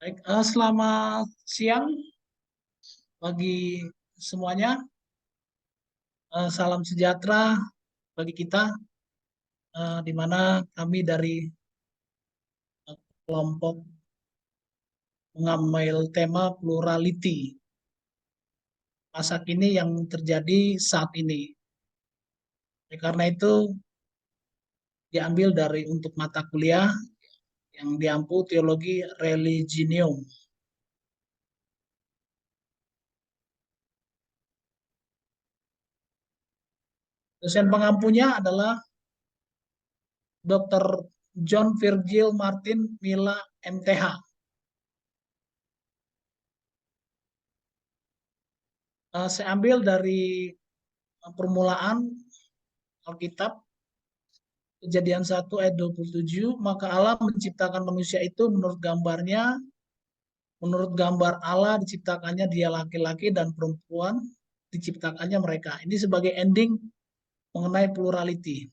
Baik, selamat siang bagi semuanya. Salam sejahtera bagi kita, di mana kami dari kelompok mengambil tema plurality masa kini yang terjadi saat ini. Karena itu diambil dari untuk mata kuliah yang diampu teologi religinium. Dosen pengampunya adalah Dr. John Virgil Martin Mila MTH. Saya ambil dari permulaan Alkitab, Kejadian 1 ayat 27, maka Allah menciptakan manusia itu menurut gambarnya, menurut gambar Allah diciptakannya dia laki-laki dan perempuan diciptakannya mereka. Ini sebagai ending mengenai plurality.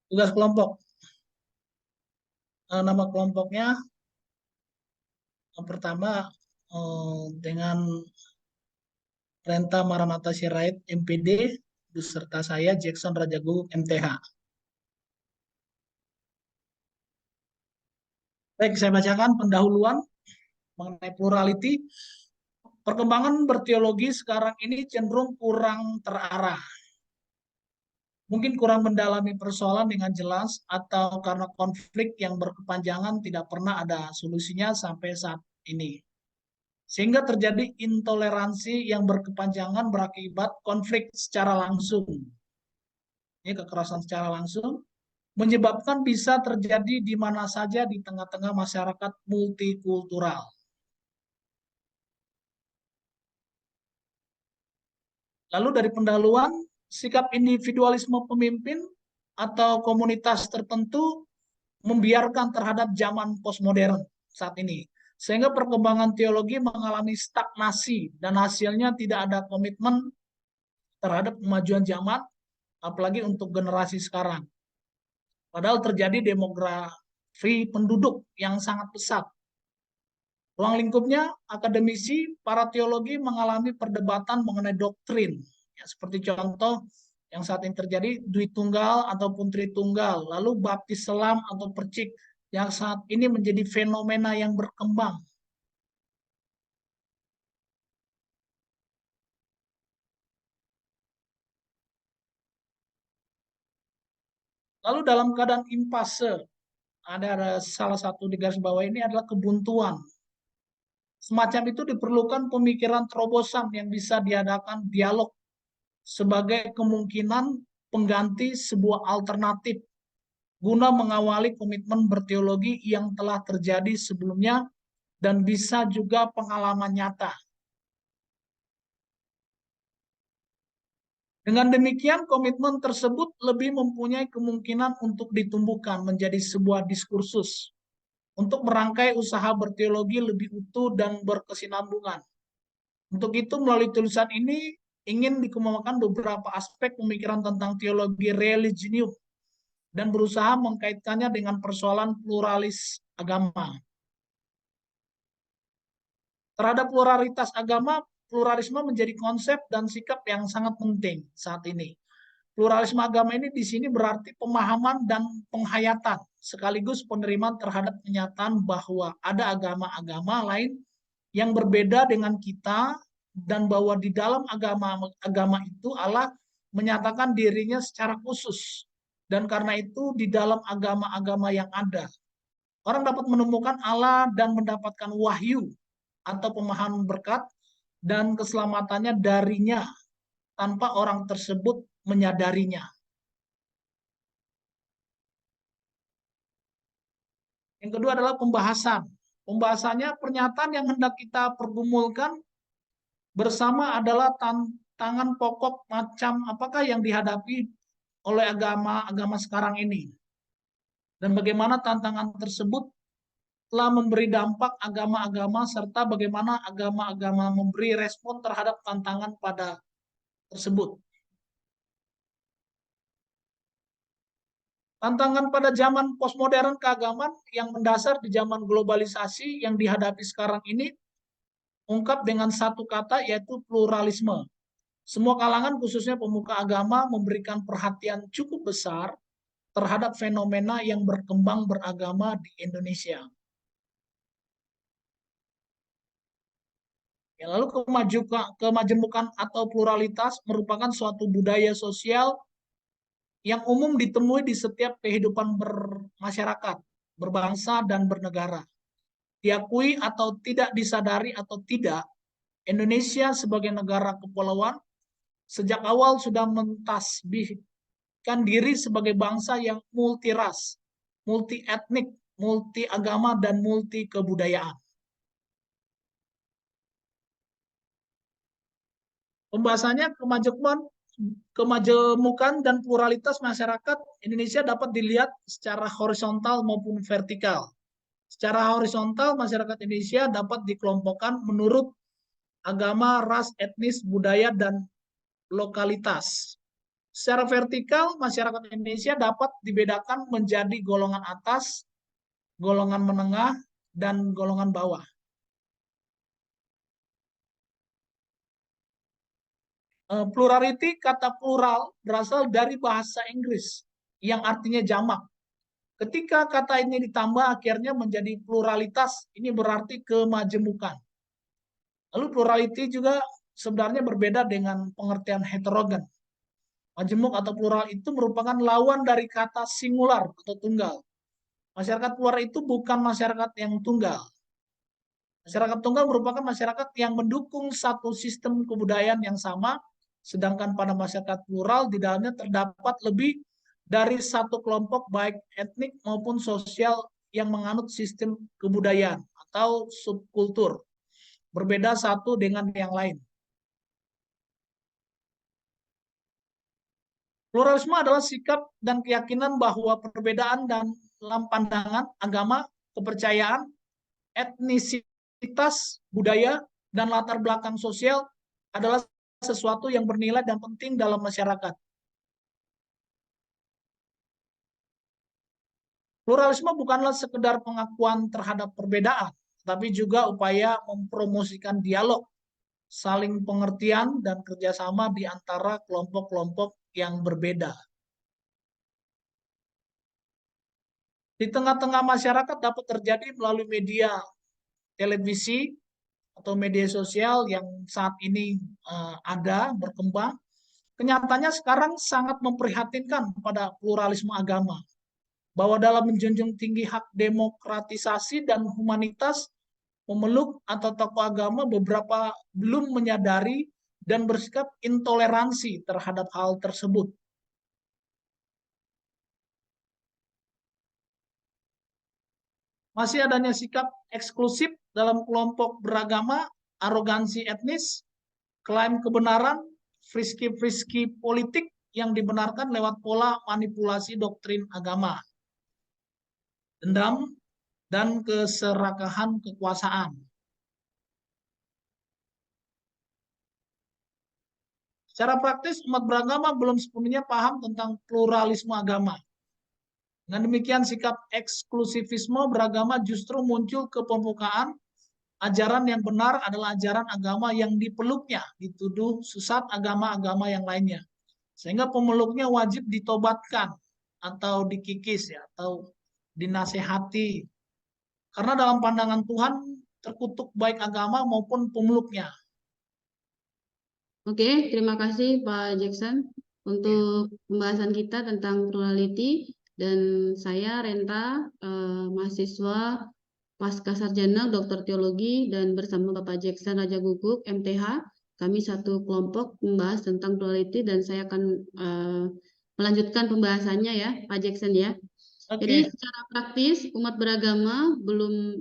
Tugas kelompok. Nama kelompoknya yang pertama dengan Renta Maranatha Sirait MPD beserta saya Jackson Rajagung MTH. Baik, saya bacakan pendahuluan mengenai plurality. Perkembangan berteologi sekarang ini cenderung kurang terarah. Mungkin kurang mendalami persoalan dengan jelas atau karena konflik yang berkepanjangan tidak pernah ada solusinya sampai saat ini. Sehingga terjadi intoleransi yang berkepanjangan berakibat konflik secara langsung. Ini kekerasan secara langsung menyebabkan bisa terjadi di mana saja di tengah-tengah masyarakat multikultural. Lalu dari pendahuluan, sikap individualisme pemimpin atau komunitas tertentu membiarkan terhadap zaman postmodern saat ini. Sehingga perkembangan teologi mengalami stagnasi dan hasilnya tidak ada komitmen terhadap kemajuan zaman, apalagi untuk generasi sekarang. Padahal terjadi demografi penduduk yang sangat pesat. Ruang lingkupnya, akademisi, para teologi mengalami perdebatan mengenai doktrin. Ya, seperti contoh yang saat ini terjadi, Dwi Tunggal ataupun Tritunggal, lalu baptis selam atau percik, yang saat ini menjadi fenomena yang berkembang. Lalu dalam keadaan impase, ada salah satu di garis bawah ini adalah kebuntuan. Semacam itu diperlukan pemikiran terobosan yang bisa diadakan dialog sebagai kemungkinan pengganti sebuah alternatif guna mengawali komitmen berteologi yang telah terjadi sebelumnya dan bisa juga pengalaman nyata. Dengan demikian, komitmen tersebut lebih mempunyai kemungkinan untuk ditumbuhkan menjadi sebuah diskursus untuk merangkai usaha berteologi lebih utuh dan berkesinambungan. Untuk itu, melalui tulisan ini ingin dikemukakan beberapa aspek pemikiran tentang teologi religinium dan berusaha mengkaitkannya dengan persoalan pluralis agama. Terhadap pluralitas agama, pluralisme menjadi konsep dan sikap yang sangat penting saat ini. Pluralisme agama ini di sini berarti pemahaman dan penghayatan, sekaligus penerimaan terhadap kenyataan bahwa ada agama-agama lain yang berbeda dengan kita dan bahwa di dalam agama itu Allah menyatakan dirinya secara khusus. Dan karena itu di dalam agama-agama yang ada, orang dapat menemukan Allah dan mendapatkan wahyu atau pemahaman berkat dan keselamatannya darinya tanpa orang tersebut menyadarinya. Yang kedua adalah pembahasan. Pembahasannya pernyataan yang hendak kita pergumulkan bersama adalah tantangan pokok macam apakah yang dihadapi oleh agama-agama sekarang ini. Dan bagaimana tantangan tersebut telah memberi dampak agama-agama serta bagaimana agama-agama memberi respon terhadap tantangan pada tersebut. Tantangan pada zaman postmodern keagamaan yang mendasar di zaman globalisasi yang dihadapi sekarang ini ungkap dengan satu kata, yaitu pluralisme. Semua kalangan, khususnya pemuka agama, memberikan perhatian cukup besar terhadap fenomena yang berkembang beragama di Indonesia. Ya, lalu kemajemukan atau pluralitas merupakan suatu budaya sosial yang umum ditemui di setiap kehidupan bermasyarakat, berbangsa, dan bernegara. Diakui atau tidak disadari atau tidak, Indonesia sebagai negara kepulauan sejak awal sudah mentasbihkan diri sebagai bangsa yang multiras, multi etnik, multi agama, dan multi kebudayaan. Pembahasannya kemajemukan dan pluralitas masyarakat Indonesia dapat dilihat secara horizontal maupun vertikal. Secara horizontal, masyarakat Indonesia dapat dikelompokkan menurut agama, ras, etnis, budaya, dan lokalitas. Secara vertikal, masyarakat Indonesia dapat dibedakan menjadi golongan atas, golongan menengah, dan golongan bawah. Plurality, kata plural berasal dari bahasa Inggris yang artinya jamak. Ketika kata ini ditambah akhirnya menjadi pluralitas, ini berarti kemajemukan. Lalu plurality juga sebenarnya berbeda dengan pengertian heterogen. Majemuk atau plural itu merupakan lawan dari kata singular atau tunggal. Masyarakat plural itu bukan masyarakat yang tunggal. Masyarakat tunggal merupakan masyarakat yang mendukung satu sistem kebudayaan yang sama, sedangkan pada masyarakat plural di dalamnya terdapat lebih dari satu kelompok baik etnik maupun sosial yang menganut sistem kebudayaan atau subkultur, berbeda satu dengan yang lain. Pluralisme adalah sikap dan keyakinan bahwa perbedaan dalam pandangan, agama, kepercayaan, etnisitas, budaya, dan latar belakang sosial adalah sesuatu yang bernilai dan penting dalam masyarakat. Pluralisme bukanlah sekedar pengakuan terhadap perbedaan, tapi juga upaya mempromosikan dialog, saling pengertian, dan kerjasama di antara kelompok-kelompok yang berbeda. Di tengah-tengah masyarakat dapat terjadi melalui media televisi atau media sosial yang saat ini ada, berkembang. Kenyataannya sekarang sangat memprihatinkan pada pluralisme agama, bahwa dalam menjunjung tinggi hak demokratisasi dan humanitas, pemeluk atau tokoh agama beberapa belum menyadari dan bersikap intoleransi terhadap hal tersebut. Masih adanya sikap eksklusif dalam kelompok beragama, arogansi etnis, klaim kebenaran, friski-friski politik yang dibenarkan lewat pola manipulasi doktrin agama, dendam, dan keserakahan kekuasaan. Secara praktis, umat beragama belum sepenuhnya paham tentang pluralisme agama. Dengan demikian, sikap eksklusivisme beragama justru muncul ke permukaan. Ajaran yang benar adalah ajaran agama yang dipeluknya, dituduh sesat agama-agama yang lainnya. Sehingga pemeluknya wajib ditobatkan atau dikikis, ya, atau dinasehati. Karena dalam pandangan Tuhan terkutuk baik agama maupun pemeluknya. Oke, terima kasih Pak Jackson untuk pembahasan kita tentang plurality, dan saya Renta, mahasiswa pasca sarjana Doktor Teologi, dan bersama Bapak Jackson Raja Guguk MTH, kami satu kelompok membahas tentang plurality, dan saya akan melanjutkan pembahasannya ya Pak Jackson ya. Jadi secara praktis umat beragama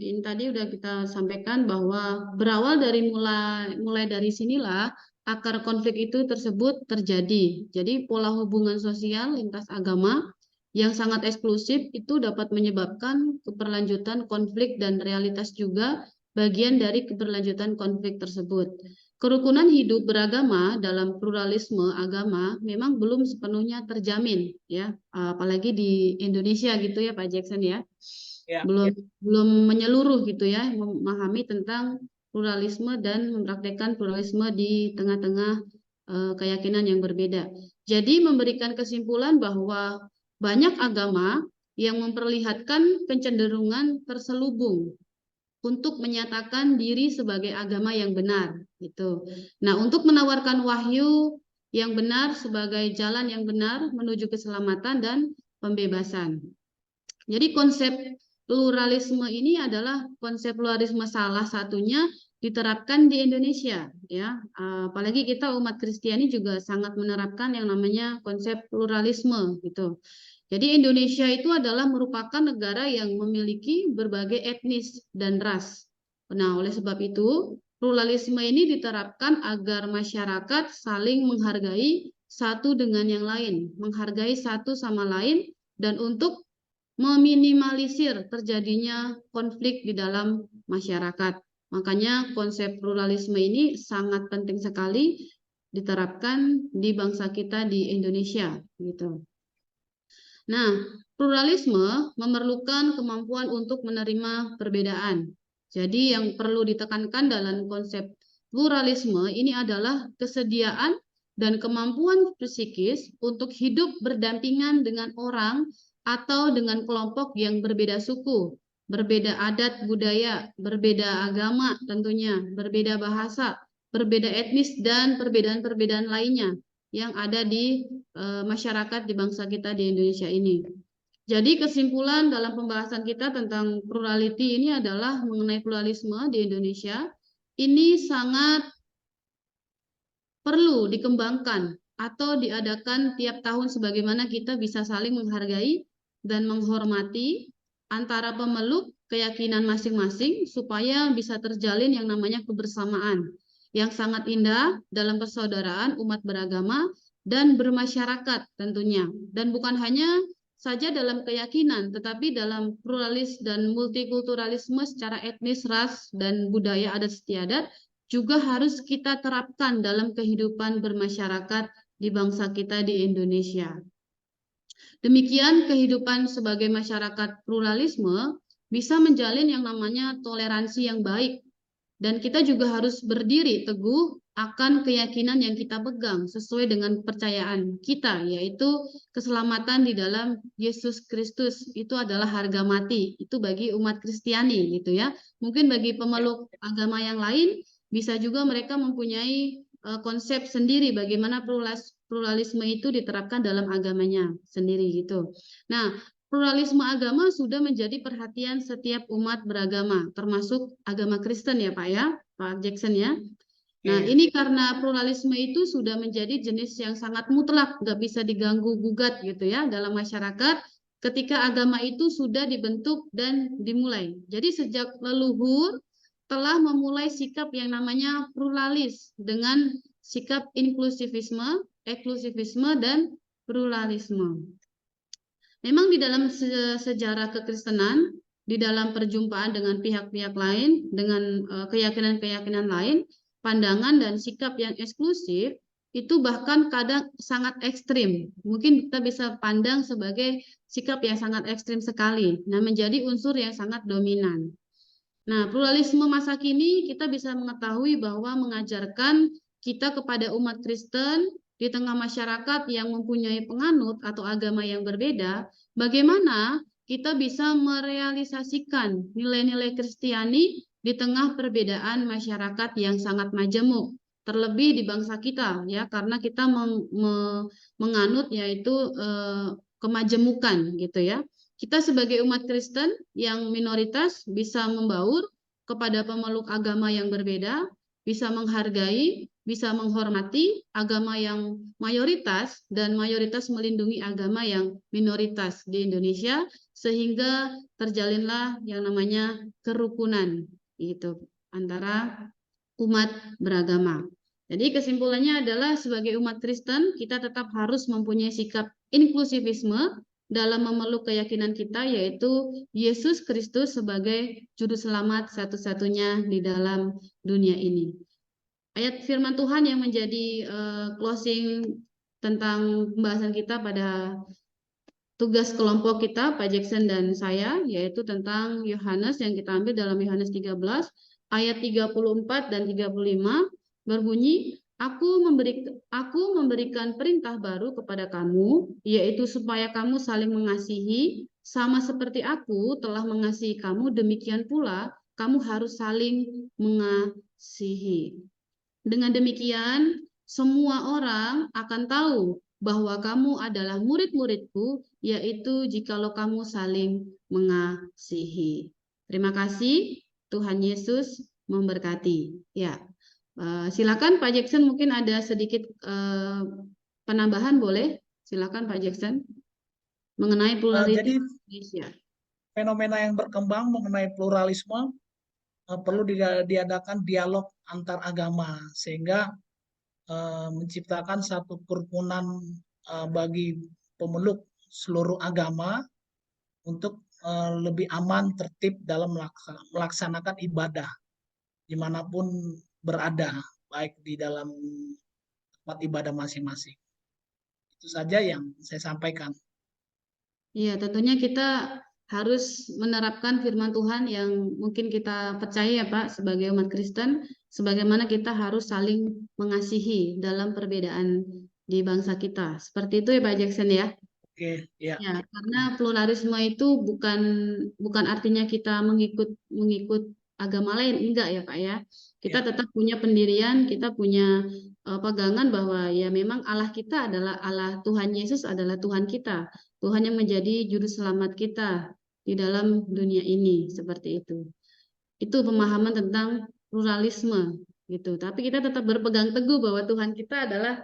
ini tadi udah kita sampaikan bahwa berawal dari mulai dari sinilah akar konflik itu tersebut terjadi. Jadi pola hubungan sosial lintas agama yang sangat eksklusif itu dapat menyebabkan keberlanjutan konflik, dan realitas juga bagian dari keberlanjutan konflik tersebut. kerukunan hidup beragama dalam pluralisme agama memang belum sepenuhnya terjamin ya, apalagi di Indonesia gitu ya Pak Jackson ya. Ya, Belum menyeluruh gitu ya, memahami tentang pluralisme dan mempraktekkan pluralisme di tengah-tengah keyakinan yang berbeda. Jadi memberikan kesimpulan bahwa banyak agama yang memperlihatkan kecenderungan terselubung untuk menyatakan diri sebagai agama yang benar gitu. Nah, untuk menawarkan wahyu yang benar sebagai jalan yang benar menuju keselamatan dan pembebasan. Jadi konsep pluralisme ini adalah konsep pluralisme salah satunya diterapkan di Indonesia ya. Apalagi kita umat Kristiani juga sangat menerapkan yang namanya konsep pluralisme gitu. Jadi Indonesia itu adalah merupakan negara yang memiliki berbagai etnis dan ras. Nah, oleh sebab itu, pluralisme ini diterapkan agar masyarakat saling menghargai satu dengan yang lain, menghargai satu sama lain, dan untuk meminimalisir terjadinya konflik di dalam masyarakat. Makanya konsep pluralisme ini sangat penting sekali diterapkan di bangsa kita di Indonesia gitu. Nah, pluralisme memerlukan kemampuan untuk menerima perbedaan. Jadi yang perlu ditekankan dalam konsep pluralisme ini adalah kesediaan dan kemampuan psikis untuk hidup berdampingan dengan orang atau dengan kelompok yang berbeda suku, berbeda adat budaya, berbeda agama tentunya, berbeda bahasa, berbeda etnis, dan perbedaan-perbedaan lainnya yang ada di masyarakat di bangsa kita di Indonesia ini. Jadi kesimpulan dalam pembahasan kita tentang plurality ini adalah mengenai pluralisme di Indonesia ini sangat perlu dikembangkan atau diadakan tiap tahun sebagaimana kita bisa saling menghargai dan menghormati antara pemeluk keyakinan masing-masing supaya bisa terjalin yang namanya kebersamaan yang sangat indah dalam persaudaraan umat beragama dan bermasyarakat tentunya. Dan bukan hanya saja dalam keyakinan, tetapi dalam pluralis dan multikulturalisme secara etnis, ras, dan budaya adat istiadat juga harus kita terapkan dalam kehidupan bermasyarakat di bangsa kita di Indonesia. Demikian kehidupan sebagai masyarakat pluralisme bisa menjalin yang namanya toleransi yang baik. Dan kita juga harus berdiri teguh akan keyakinan yang kita pegang sesuai dengan kepercayaan kita, yaitu keselamatan di dalam Yesus Kristus. Itu adalah harga mati. Itu bagi umat Kristiani gitu ya. Mungkin bagi pemeluk agama yang lain bisa juga mereka mempunyai konsep sendiri bagaimana pluralisme itu diterapkan dalam agamanya sendiri gitu. Nah, pluralisme agama sudah menjadi perhatian setiap umat beragama, termasuk agama Kristen ya Pak ya, Pak Jackson ya. Nah, ini karena pluralisme itu sudah menjadi jenis yang sangat mutlak, nggak bisa diganggu gugat gitu ya dalam masyarakat ketika agama itu sudah dibentuk dan dimulai. Jadi sejak leluhur telah memulai sikap yang namanya pluralis dengan sikap inklusivisme, eksklusivisme, dan pluralisme. Memang di dalam sejarah kekristenan, di dalam perjumpaan dengan pihak-pihak lain, dengan keyakinan-keyakinan lain, pandangan dan sikap yang eksklusif itu bahkan kadang sangat ekstrim. Mungkin kita bisa pandang sebagai sikap yang sangat ekstrim sekali. Nah, menjadi unsur yang sangat dominan. Nah, pluralisme masa kini kita bisa mengetahui bahwa mengajarkan kita kepada umat Kristen di tengah masyarakat yang mempunyai penganut atau agama yang berbeda, bagaimana kita bisa merealisasikan nilai-nilai Kristiani di tengah perbedaan masyarakat yang sangat majemuk, terlebih di bangsa kita ya, karena kita menganut yaitu kemajemukan gitu ya. Kita sebagai umat Kristen yang minoritas bisa membaur kepada pemeluk agama yang berbeda, bisa menghargai, bisa menghormati agama yang mayoritas dan mayoritas melindungi agama yang minoritas di Indonesia sehingga terjalinlah yang namanya kerukunan itu antara umat beragama. Jadi kesimpulannya adalah sebagai umat Kristen kita tetap harus mempunyai sikap inklusivisme dalam memeluk keyakinan kita yaitu Yesus Kristus sebagai juru selamat satu-satunya di dalam dunia ini. ayat firman Tuhan yang menjadi closing tentang pembahasan kita pada tugas kelompok kita, Pak Jackson dan saya, yaitu tentang Yohanes yang kita ambil dalam Yohanes 13, ayat 34 dan 35, berbunyi, Aku memberikan perintah baru kepada kamu, yaitu supaya kamu saling mengasihi, sama seperti aku telah mengasihi kamu, demikian pula kamu harus saling mengasihi. Dengan demikian, semua orang akan tahu bahwa kamu adalah murid-muridku, yaitu jikalau kamu saling mengasihi. Terima kasih, Tuhan Yesus memberkati. Ya, silakan Pak Jackson, mungkin ada sedikit penambahan, boleh? Silakan Pak Jackson, mengenai Jadi pluralitas Indonesia. fenomena yang berkembang mengenai pluralisme perlu diadakan dialog antar agama sehingga menciptakan satu kerukunan bagi pemeluk seluruh agama untuk lebih aman, tertib dalam melaksanakan ibadah dimanapun berada, baik di dalam tempat ibadah masing-masing. Itu saja yang saya sampaikan. Iya, tentunya kita harus menerapkan firman Tuhan yang mungkin kita percaya ya Pak sebagai umat Kristen, sebagaimana kita harus saling mengasihi dalam perbedaan di bangsa kita. Seperti itu ya Pak Jackson ya. Oke, ya. Ya, karena pluralisme itu bukan artinya kita mengikut agama lain, enggak ya Pak ya. Kita Ya. tetap punya pendirian, kita punya pegangan bahwa ya memang Allah kita adalah Allah, Tuhan Yesus adalah Tuhan kita, Tuhan yang menjadi juru selamat kita di dalam dunia ini, seperti itu. Itu pemahaman tentang pluralisme gitu. Tapi kita tetap berpegang teguh bahwa Tuhan kita adalah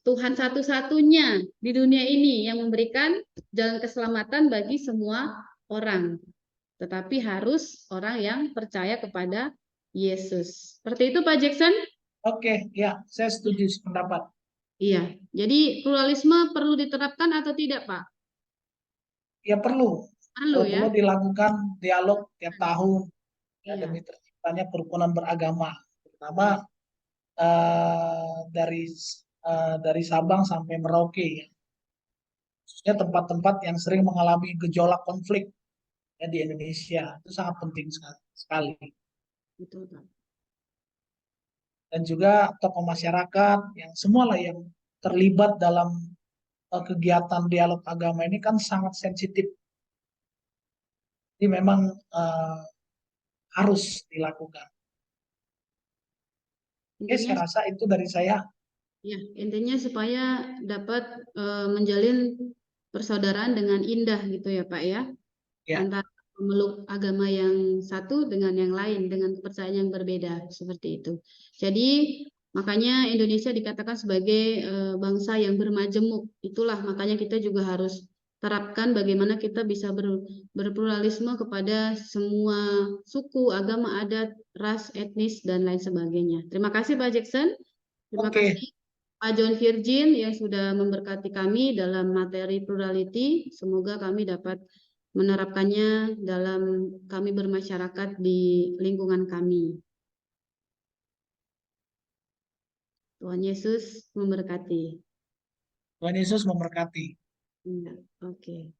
Tuhan satu-satunya di dunia ini yang memberikan jalan keselamatan bagi semua orang. Tetapi harus orang yang percaya kepada Yesus. Seperti itu Pak Jackson? Oke, ya, saya setuju pendapat. Iya. Jadi pluralisme perlu diterapkan atau tidak, Pak? Ya perlu. Perlu Perlu ya. dilakukan dialog tiap tahun ya, Iya. demi terciptanya kerukunan beragama, terutama dari Sabang sampai Merauke, ya. Khususnya tempat-tempat yang sering mengalami gejolak konflik ya, di Indonesia itu sangat penting sekali. Betul, Pak. Dan juga tokoh masyarakat yang semualah yang terlibat dalam kegiatan dialog agama ini kan sangat sensitif. Jadi memang harus dilakukan. Oke, Intinya saya rasa itu dari saya. ya, intinya supaya dapat menjalin persaudaraan dengan indah gitu ya, Pak ya. Ya, Antara memeluk agama yang satu dengan yang lain, dengan kepercayaan yang berbeda, seperti itu. Jadi, makanya Indonesia dikatakan sebagai bangsa yang bermajemuk. Itulah makanya kita juga harus terapkan bagaimana kita bisa berpluralisme kepada semua suku, agama, adat, ras, etnis, dan lain sebagainya. Terima kasih Pak Jackson. Terima oke. kasih Pak John Virgin yang sudah memberkati kami dalam materi plurality. Semoga kami dapat menerapkannya dalam kami bermasyarakat di lingkungan kami. Tuhan Yesus memberkati. Tuhan Yesus memberkati. Ya, oke.